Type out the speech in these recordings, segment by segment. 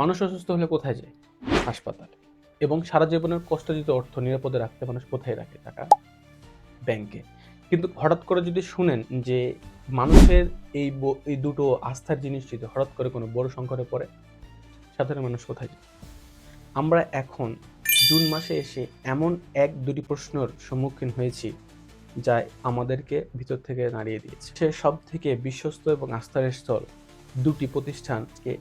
মানুষ অসুস্থ হলে কোথায় যায়? হাসপাতালে। এবং সারা জীবনের কষ্টার্জিত অর্থ নিরাপদে রাখতে মানুষ কোথায় রাখে? টাকা ব্যাংকে। কিন্তু হঠাৎ করে যদি শুনেন যে মানুষের এই দুটো আস্থার জিনিস যদি হঠাৎ করে কোনো বড় সংকটে পড়ে, সাধারণ মানুষ কোথায় যায়? আমরা এখন জুন মাসে এসে এমন দুটি প্রশ্নের সম্মুখীন হয়েছি যা আমাদেরকে ভিতর থেকে নাড়িয়ে দিয়েছে। সে সব থেকে বিশ্বস্ত এবং আস্থার স্থল দুটি প্রতিষ্ঠানকে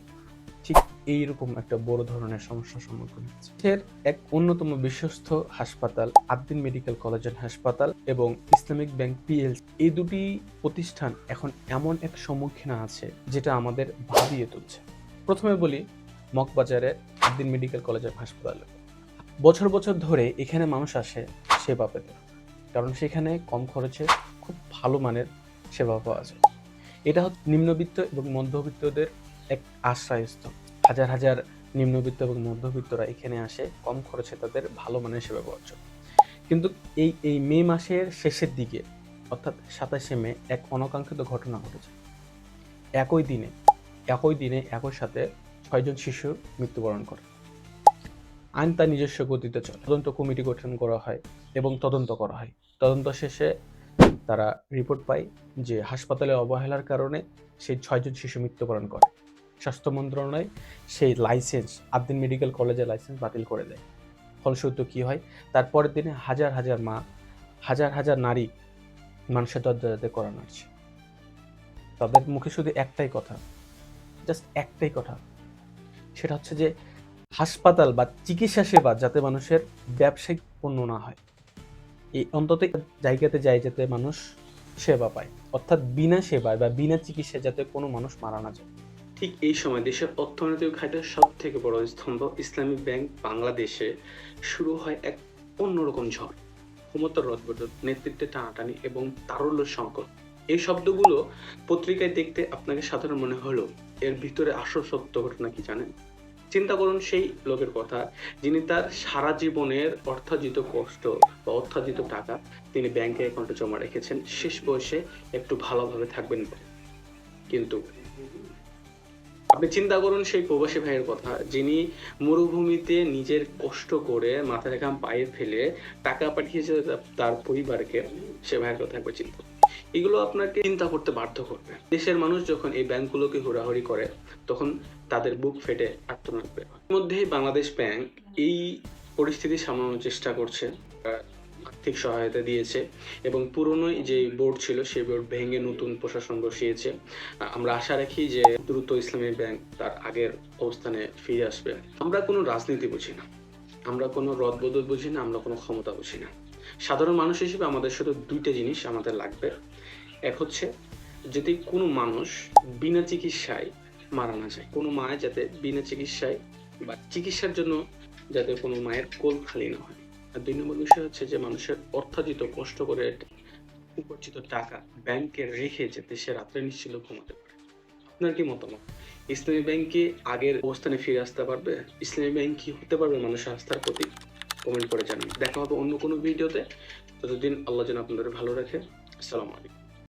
ঠিক এইরকম একটা বড় ধরনের সমস্যার সম্মুখীন হচ্ছে। এর এক অন্যতম বিশ্বস্ত হাসপাতাল আদ্দিন মেডিকেল কলেজ এন্ড হাসপাতাল এবং ইসলামিক ব্যাংক পিএলসি, এই দুটি প্রতিষ্ঠান এখন এমন এক সম্মুখীন আছে যেটা আমাদের ভাবিয়ে তুলছে। প্রথমে বলি মগবাজারের আদ্দিন মেডিকেল কলেজ এন্ড হাসপাতাল। বছর বছর ধরে এখানে মানুষ আসে সেবা পেতে, কারণ সেখানে কম খরচে খুব ভালো মানের সেবা পাওয়া যায়। এটা হচ্ছে নিম্নবিত্ত এবং মধ্যবিত্তদের এক আশ্রয়স্থল। হাজার হাজার নিম্নবিত্ত এবং মধ্যবিত্তরা এখানে আসে কম খরচে তাদের ভালো মানের সেবা পাওয়ার জন্য। কিন্তু এই মে মাসের শেষের দিকে অর্থাৎ 27শে মে এক অনাকাঙ্ক্ষিত ঘটনা ঘটেছে। একই দিনে একই সাথে 6 জন শিশু মৃত্যুবরণ করে। আইন তার নিজস্ব গতিতে চলে। তদন্ত কমিটি গঠন করা হয় এবং তদন্ত করা হয়। তদন্ত শেষে তারা রিপোর্ট পায় যে হাসপাতালে অবহেলার কারণে সেই 6 জন শিশু মৃত্যুবরণ করে। স্বাস্থ্য মন্ত্রণালয় সেই লাইসেন্স আদ্দিন মেডিকেল কলেজের লাইসেন্স বাতিল করে দেয়। ফলস্বরূপ কি হয়? তারপরের দিনে হাজার হাজার মা, হাজার হাজার নারী মানুষের দরজাতে করা নাড়ছে। তাদের মুখে শুধু একটাই কথা, জাস্ট একটাই কথা, সেটা হচ্ছে যে হাসপাতাল বা চিকিৎসা সেবা যাতে মানুষের ব্যবসায়িক পণ্য না হয়, এই অন্তত জায়গাতে যায় যাতে মানুষ সেবা পায়, অর্থাৎ বিনা সেবায় বা বিনা চিকিৎসায় যাতে কোনো মানুষ মারা না যায়। ঠিক এই সময় দেশের অর্থনৈতিক খাতের সব থেকে বড় স্তম্ভ ইসলামিক ব্যাংক বাংলাদেশে শুরু হয় এক অন্যরকম ঝড়। ক্ষমতার রদবদল, নেতৃত্বে টানাটানি এবং তারল্য সংকট। এই শব্দগুলো পত্রিকায় দেখতে আপনাকে সাধারণ মনে হলো, এর ভিতরে আসল সত্য ঘটনা কি জানেন? চিন্তা করুন সেই লোকের কথা যিনি তার সারা জীবনের অর্থার্জিত কষ্ট বা অর্থার্জিত টাকা তিনি ব্যাংকে অ্যাকাউন্টে জমা রেখেছেন শেষ বয়সে একটু ভালোভাবে থাকবেন বলে। কিন্তু আপনি চিন্তা করুন সেই প্রবাসী ভাইয়ের কথা যিনি মরুভূমিতে নিজের কষ্ট করে মাথার ঘাম পায়ে ফেলে টাকা পাঠিয়েছে তার পরিবারকে। সে ভাইয়ের কথা একবার চিন্তা, এগুলো আপনাকে চিন্তা করতে বাধ্য করবে। দেশের মানুষ যখন এই ব্যাংকগুলোকে হুড়াহুড়ি করে তখন তাদের বুক ফেটে আর্তনাদ বের হয়। এর মধ্যেই বাংলাদেশ ব্যাংক এই পরিস্থিতি সামলানোর চেষ্টা করছে, আর্থিক সহায়তা দিয়েছে এবং পুরনো যে বোর্ড ছিল সেই বোর্ড ভেঙে নতুন প্রশাসন বসিয়েছে। আমরা আশা রাখি যে দ্রুত ইসলামী ব্যাংক তার আগের অবস্থানে ফিরে আসবে। আমরা কোনো রাজনীতি বুঝি না, আমরা কোনো রদবদল বুঝি না, আমরা কোনো ক্ষমতা বুঝি না। সাধারণ মানুষ হিসেবে আমাদের শুধু দুইটা জিনিস আমাদের লাগবে। এক হচ্ছে যদি কোনো মানুষ বিনা চিকিৎসায় মারা না যায়, কোনো মায়ের যাতে বিনা চিকিৎসায় বা চিকিৎসার জন্য যাতে কোনো মায়ের কোল খালি না হয়। আর 2 নম্বর বিষয় হচ্ছে যে মানুষের অর্থার্জিত কষ্ট করে উপার্জিত টাকা ব্যাংকে রেখে যাতে সে রাত্রে নিশ্চিন্ত ঘুমাতে পারে। আপনার কি মতামত? ইসলামী ব্যাংক কি আগের অবস্থানে ফিরে আসতে পারবে? ইসলামী ব্যাংক কি হতে পারবে মানুষের আস্থার প্রতীক? কমেন্ট করে জানান। দেখা হবে অন্য কোনো ভিডিওতে। ততদিন আল্লাহ যেন আপনাদের ভালো রাখে। আসসালামু আলাইকুম।